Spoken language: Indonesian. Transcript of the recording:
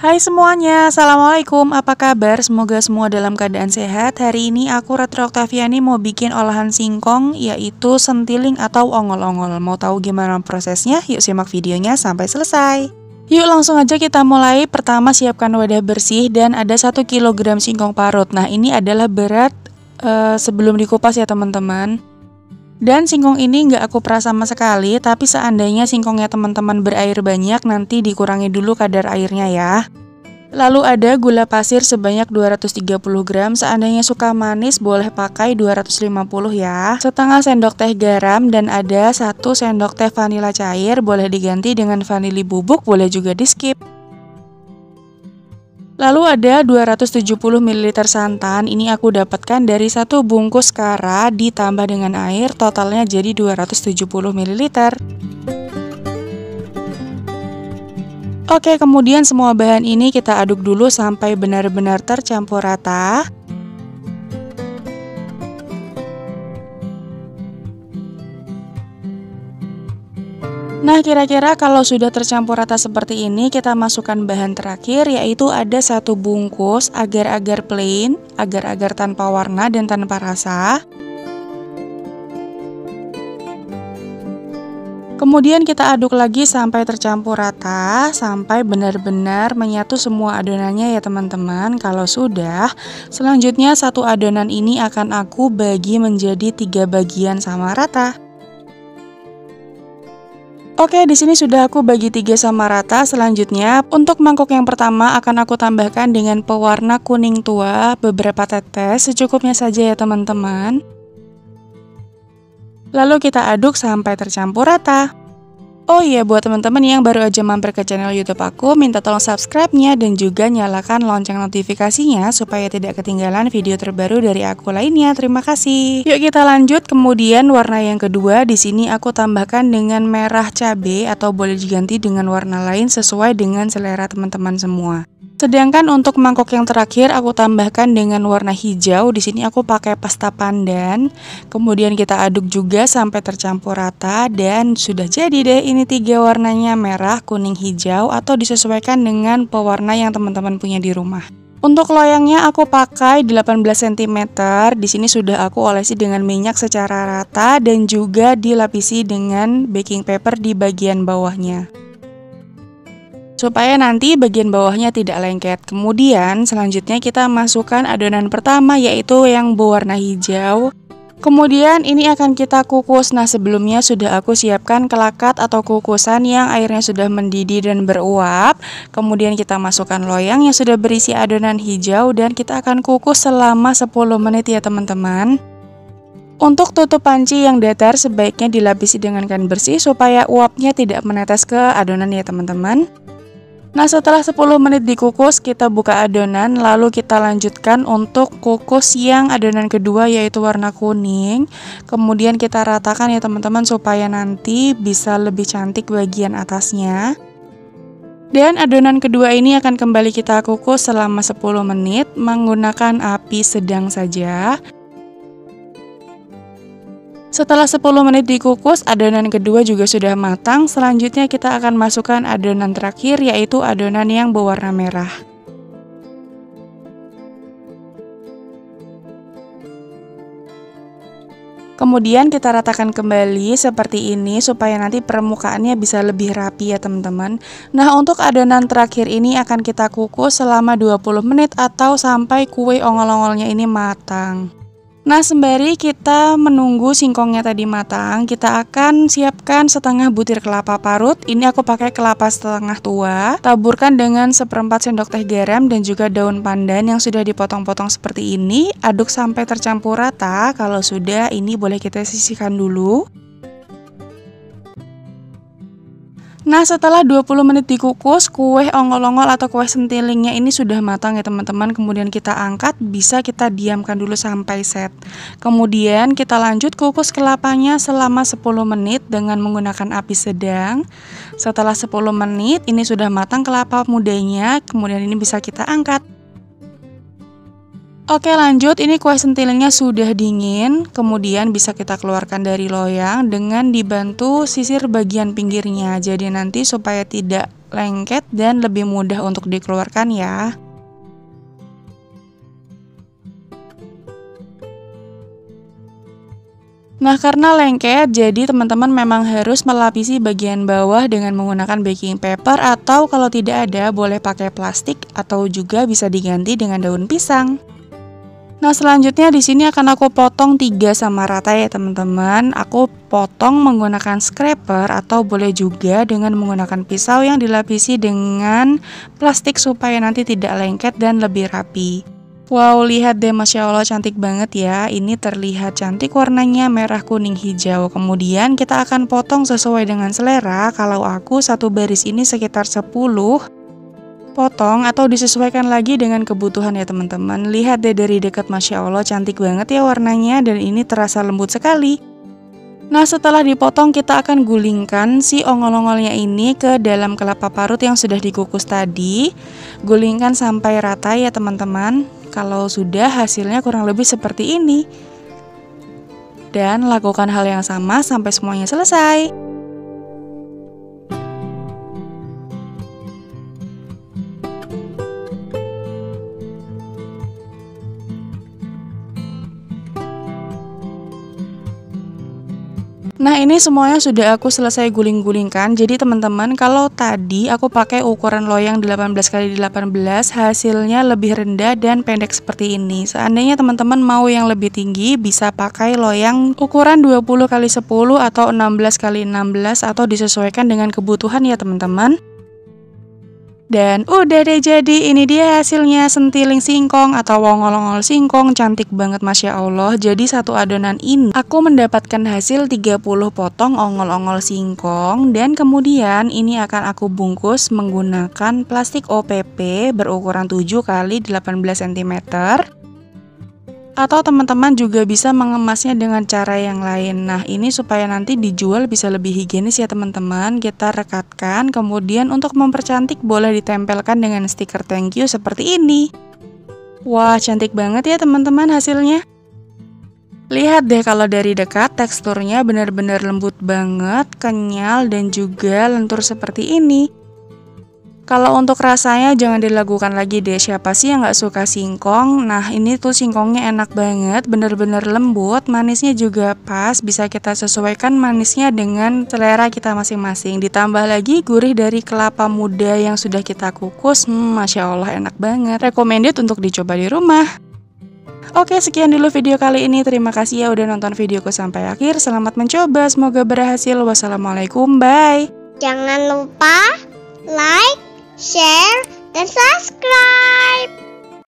Hai semuanya, Assalamualaikum, apa kabar? Semoga semua dalam keadaan sehat. Hari ini aku Retro Oktaviani mau bikin olahan singkong, yaitu sentiling atau ongol-ongol. Mau tahu gimana prosesnya? Yuk simak videonya sampai selesai. Yuk langsung aja kita mulai. Pertama siapkan wadah bersih dan ada 1 kg singkong parut. Nah ini adalah berat sebelum dikupas ya teman-teman. Dan singkong ini nggak aku peras sama sekali, tapi seandainya singkongnya teman-teman berair banyak, nanti dikurangi dulu kadar airnya ya. Lalu ada gula pasir sebanyak 230 gram, seandainya suka manis boleh pakai 250 ya. Setengah sendok teh garam dan ada 1 sendok teh vanila cair, boleh diganti dengan vanili bubuk, boleh juga di skip. Lalu ada 270 ml santan, ini aku dapatkan dari 1 bungkus kara ditambah dengan air, totalnya jadi 270 ml. Oke, kemudian semua bahan ini kita aduk dulu sampai benar-benar tercampur rata. Nah, kira-kira kalau sudah tercampur rata seperti ini, kita masukkan bahan terakhir, yaitu ada 1 bungkus agar-agar plain, agar-agar tanpa warna dan tanpa rasa. Kemudian kita aduk lagi sampai tercampur rata, sampai benar-benar menyatu semua adonannya ya teman-teman. Kalau sudah, selanjutnya 1 adonan ini akan aku bagi menjadi 3 bagian sama rata. Oke, di sini sudah aku bagi 3 sama rata. Selanjutnya, untuk mangkok yang pertama akan aku tambahkan dengan pewarna kuning tua beberapa tetes, secukupnya saja ya teman-teman. Lalu kita aduk sampai tercampur rata. Oh iya, buat teman-teman yang baru aja mampir ke channel YouTube aku, minta tolong subscribe-nya dan juga nyalakan lonceng notifikasinya supaya tidak ketinggalan video terbaru dari aku lainnya. Terima kasih. Yuk kita lanjut. Kemudian warna yang kedua, di sini aku tambahkan dengan merah cabai atau boleh diganti dengan warna lain sesuai dengan selera teman-teman semua. Sedangkan untuk mangkok yang terakhir aku tambahkan dengan warna hijau. Di sini aku pakai pasta pandan. Kemudian kita aduk juga sampai tercampur rata dan sudah jadi deh ini 3 warnanya, merah, kuning, hijau, atau disesuaikan dengan pewarna yang teman-teman punya di rumah. Untuk loyangnya aku pakai 18 cm. Di sini sudah aku olesi dengan minyak secara rata dan juga dilapisi dengan baking paper di bagian bawahnya, supaya nanti bagian bawahnya tidak lengket. Kemudian selanjutnya kita masukkan adonan pertama, yaitu yang berwarna hijau. Kemudian ini akan kita kukus. Nah sebelumnya sudah aku siapkan kelakat atau kukusan yang airnya sudah mendidih dan beruap. Kemudian kita masukkan loyang yang sudah berisi adonan hijau dan kita akan kukus selama 10 menit ya teman-teman. Untuk tutup panci yang datar sebaiknya dilapisi dengan kain bersih supaya uapnya tidak menetes ke adonan ya teman-teman. Nah setelah 10 menit dikukus, kita buka adonan, lalu kita lanjutkan untuk kukus yang adonan kedua yaitu warna kuning. Kemudian kita ratakan ya teman-teman supaya nanti bisa lebih cantik bagian atasnya. Dan adonan kedua ini akan kembali kita kukus selama 10 menit menggunakan api sedang saja. Setelah 10 menit dikukus, adonan kedua juga sudah matang. Selanjutnya kita akan masukkan adonan terakhir, yaitu adonan yang berwarna merah. Kemudian kita ratakan kembali seperti ini supaya nanti permukaannya bisa lebih rapi ya teman-teman. Nah untuk adonan terakhir ini akan kita kukus selama 20 menit atau sampai kue ongol-ongolnya ini matang. Nah sembari kita menunggu singkongnya tadi matang, kita akan siapkan setengah butir kelapa parut. Ini aku pakai kelapa setengah tua. Taburkan dengan 1/4 sendok teh garam dan juga daun pandan yang sudah dipotong-potong seperti ini. Aduk sampai tercampur rata. Kalau sudah, ini boleh kita sisihkan dulu. Nah setelah 20 menit dikukus, kue ongol-ongol atau kue sentilingnya ini sudah matang ya teman-teman. Kemudian kita angkat, bisa kita diamkan dulu sampai set. Kemudian kita lanjut kukus kelapanya selama 10 menit dengan menggunakan api sedang. Setelah 10 menit ini sudah matang kelapa mudanya, kemudian ini bisa kita angkat. Oke lanjut, ini kue sentilingnya sudah dingin, kemudian bisa kita keluarkan dari loyang dengan dibantu sisir bagian pinggirnya. Jadi nanti supaya tidak lengket dan lebih mudah untuk dikeluarkan ya. Nah, karena lengket, jadi teman-teman memang harus melapisi bagian bawah dengan menggunakan baking paper atau kalau tidak ada boleh pakai plastik atau juga bisa diganti dengan daun pisang. Nah, selanjutnya di sini akan aku potong 3 sama rata ya teman-teman. Aku potong menggunakan scraper atau boleh juga dengan menggunakan pisau yang dilapisi dengan plastik supaya nanti tidak lengket dan lebih rapi. Wow, lihat deh, Masya Allah cantik banget ya. Ini terlihat cantik warnanya merah kuning hijau. Kemudian kita akan potong sesuai dengan selera. Kalau aku satu baris ini sekitar 10 potong atau disesuaikan lagi dengan kebutuhan ya teman-teman. Lihat deh dari dekat, Masya Allah cantik banget ya warnanya dan ini terasa lembut sekali. Nah, setelah dipotong kita akan gulingkan si ongol-ongolnya ini ke dalam kelapa parut yang sudah dikukus tadi. Gulingkan sampai rata ya teman-teman. Kalau sudah, hasilnya kurang lebih seperti ini. Dan lakukan hal yang sama sampai semuanya selesai. Nah, ini semuanya sudah aku selesai guling-gulingkan. Jadi teman-teman, kalau tadi aku pakai ukuran loyang 18x18, hasilnya lebih rendah dan pendek seperti ini. Seandainya teman-teman mau yang lebih tinggi, bisa pakai loyang ukuran 20x10 atau 16x16 atau disesuaikan dengan kebutuhan ya teman-teman. Dan udah deh, jadi ini dia hasilnya sentiling singkong atau ongol-ongol singkong. Cantik banget, Masya Allah. Jadi satu adonan ini aku mendapatkan hasil 30 potong ongol-ongol singkong. Dan kemudian ini akan aku bungkus menggunakan plastik OPP berukuran 7x18 cm. Atau teman-teman juga bisa mengemasnya dengan cara yang lain. Nah, ini supaya nanti dijual bisa lebih higienis ya teman-teman. Kita rekatkan, kemudian untuk mempercantik boleh ditempelkan dengan stiker thank you seperti ini. Wah, cantik banget ya teman-teman hasilnya. Lihat deh kalau dari dekat teksturnya benar-benar lembut banget, kenyal dan juga lentur seperti ini. Kalau untuk rasanya jangan dilakukan lagi deh, siapa sih yang nggak suka singkong? Nah, ini tuh singkongnya enak banget, bener-bener lembut, manisnya juga pas, bisa kita sesuaikan manisnya dengan selera kita masing-masing. Ditambah lagi gurih dari kelapa muda yang sudah kita kukus, Masya Allah enak banget. Recommended untuk dicoba di rumah. Oke, sekian dulu video kali ini. Terima kasih ya udah nonton videoku sampai akhir. Selamat mencoba, semoga berhasil. Wassalamualaikum, bye. Jangan lupa like, share, dan subscribe.